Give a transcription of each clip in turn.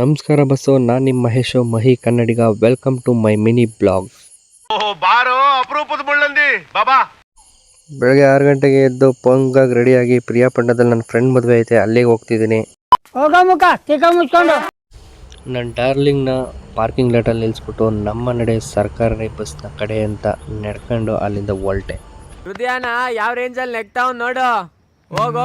ನಮಸ್ಕಾರ ಬಸ್ಸು, ನಾನು ನಿಮ್ಮ Mahesh Mahi Kannadiga. Welcome to my mini blog. ಬೆಳಗ್ಗೆ 6 ಗಂಟೆಗೆ ಎದ್ದು ಪೊಂಗಾಗಿ ರೆಡಿಯಾಗಿ ಪ್ರಿಯಾಪಟ್ಟಣದಲ್ಲಿ ನನ್ನ ಫ್ರೆಂಡ್ ಮದುವೆ ಐತೆ, ಅಲ್ಲಿಗೆ ಹೋಗ್ತಿದ್ದೀನಿ. ನನ್ನ ಡಾರ್ಲಿಂಗ್ನ ಪಾರ್ಕಿಂಗ್ ಲಾಟಲ್ಲಿ ನಿಲ್ಲಿಸ್ಬಿಟ್ಟು ನಮ್ಮ ನಡೆ ಸರ್ಕಾರಿ ಬಸ್ನ ಕಡೆ ಅಂತ ನಡ್ಕೊಂಡು ಅಲ್ಲಿಂದ ಹೊರಟೆ. ಹೃದಯನ ಯಾವ ರೇಂಜಲ್ಲಿ ನೆಗ್ತಾವ್ ನೋಡು. ಹೋಗೋ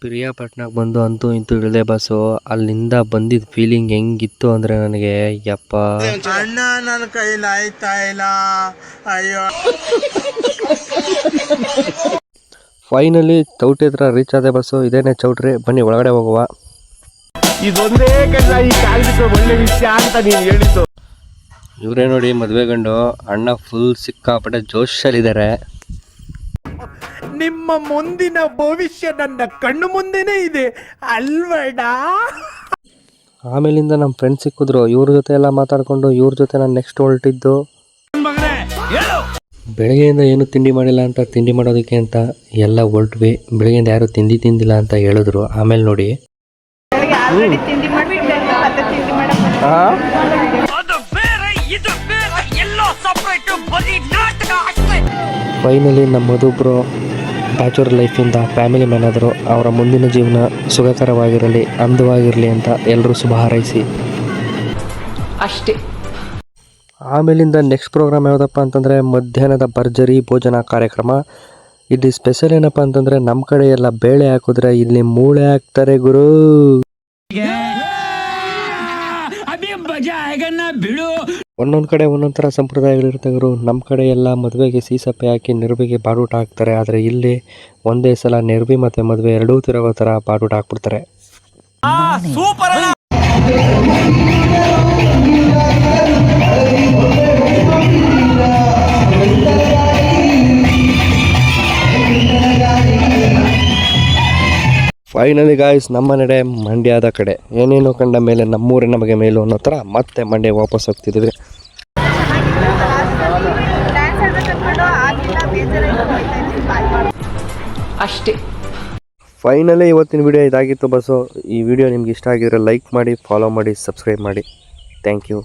ಪ್ರಿಯಾಪಟ್ಟಣಕ್ಕೆ ಬಂದು ಅಂತೂ ಇಂತೂ ಇಳಿದೆ ಬಸ್ಸು. ಅಲ್ಲಿಂದ ಬಂದಿದ್ದ ಫೀಲಿಂಗ್ ಹೆಂಗಿತ್ತು ಅಂದರೆ ನನಗೆ ಯಪ್ಪ ಅಣ್ಣ ನನ್ನ ಕೈಲಿ ಆಯ್ತಾ ಇಲ್ಲ, ಅಯ್ಯೋ. ಫೈನಲಿ ಚೌಟ್ರಿ ಹತ್ರ ರೀಚ್ ಆದೆ ಬಸ್ಸು. ಇದೇನೆ ಚೌಟ್ರಿ, ಬನ್ನಿ ಒಳಗಡೆ ಹೋಗುವ. ಇದೊಂದೇ ಈ ಕಾಲಕ್ಕೆ ಒಳ್ಳೆ ವಿಷಯ ಅಂತ ನೀನು ಹೇಳಿದ್ದು. ಇವರೇ ನೋಡಿ ಮದುವೆ ಗಂಡು. ಅಣ್ಣ ಫುಲ್ ಸಿಕ್ಕಾಪಟ್ಟೆ ಜೋಶಲ್ಲಿದ್ದಾರೆ. ನಿಮ್ಮ ಮುಂದಿನ ಭವಿಷ್ಯ ನನ್ನ ಕಣ್ಣು ಮುಂದೆನೇ ಇದೆ ಅಲ್ವಡ. ಆಮೇಲಿಂದ ನಮ್ಮ ಫ್ರೆಂಡ್ಸ್ ಸಿಕ್ಕಿದ್ರು. ಇವ್ರ ಜೊತೆ ಎಲ್ಲ ಮಾತಾಡ್ಕೊಂಡು ಇವ್ರ ಜೊತೆ ನಾನು ನೆಕ್ಸ್ಟ್ ಹೊರಟಿದ್ದು. ಬೆಳಗ್ಗೆಯಿಂದ ಏನು ತಿಂಡಿ ಮಾಡಿಲ್ಲ ಅಂತ ತಿಂಡಿ ಮಾಡೋದಕ್ಕೆ ಅಂತ ಎಲ್ಲ ಹೊರಟ್ವಿ. ಬೆಳಗ್ಗೆಯಿಂದ ಯಾರು ತಿಂದಿಲ್ಲ ಅಂತ ಹೇಳಿದ್ರು. ಆಮೇಲೆ ನೋಡಿ ಫೈನಲಿ ನಮ್ಮ ಮಧುಬ್ರು ಬ್ಯಾಚುಲರ್ ಲೈಫಿಂದ ಫ್ಯಾಮಿಲಿ ಮ್ಯಾನ್ ಆದರು. ಅವರ ಮುಂದಿನ ಜೀವನ ಸುಖಕರವಾಗಿರಲಿ, ಅಂದವಾಗಿರಲಿ ಅಂತ ಎಲ್ಲರೂ ಶುಭ ಹಾರೈಸಿ ಅಷ್ಟೇ. ಆಮೇಲಿಂದ ನೆಕ್ಸ್ಟ್ ಪ್ರೋಗ್ರಾಮ್ ಯಾವುದಪ್ಪ ಅಂತಂದರೆ ಮಧ್ಯಾಹ್ನದ ಭರ್ಜರಿ ಭೋಜನ ಕಾರ್ಯಕ್ರಮ. ಇಲ್ಲಿ ಸ್ಪೆಷಲ್ ಏನಪ್ಪ ಅಂತಂದರೆ ನಮ್ಮ ಕಡೆ ಎಲ್ಲ ಬೇಳೆ ಹಾಕಿದ್ರೆ ಇಲ್ಲಿ ಮೂಳೆ ಹಾಕ್ತಾರೆ ಗುರು. ಒಂದೊಂದು ಕಡೆ ಒಂದೊಂದು ಥರ ಸಂಪ್ರದಾಯಗಳಿರುತ್ತೆ ಗುರು. ನಮ್ಮ ಕಡೆ ಎಲ್ಲ ಮದುವೆಗೆ ಸೀಸಪ್ಪೆ ಹಾಕಿ ನೆರವಿಗೆ ಬಾಡೂಟ ಹಾಕ್ತಾರೆ. ಆದರೆ ಇಲ್ಲಿ ಒಂದೇ ಸಲ ನೆರವಿ ಮತ್ತು ಮದುವೆ ಎರಡೂ ತಿರುಗೋ ಥರ ಬಾಡೂಟ ಹಾಕ್ಬಿಡ್ತಾರೆ. ಫೈನಲಿ ಗಾಯ್ಸ್, ನಮ್ಮ ನಡೆ ಮಂಡ್ಯದ ಕಡೆ. ಏನೇನು ಕಂಡ ಮೇಲೆ ನಮ್ಮೂರಿನ ನಮಗೆ ಮೇಲು ಅನ್ನೋ ಥರ ಮತ್ತೆ ಮಂಡ್ಯ ವಾಪಸ್ ಹೋಗ್ತಿದ್ವಿ. ಅಷ್ಟೇ. ಫೈನಲಿ ಇವತ್ತಿನ ವಿಡಿಯೋ ಇದಾಗಿತ್ತು ಬಸ್ಸು. ಈ ವಿಡಿಯೋ ನಿಮ್ಗೆ ಇಷ್ಟ ಆಗಿದ್ರೆ ಲೈಕ್ ಮಾಡಿ, ಫಾಲೋ ಮಾಡಿ, ಸಬ್ಸ್ಕ್ರೈಬ್ ಮಾಡಿ. Thank you.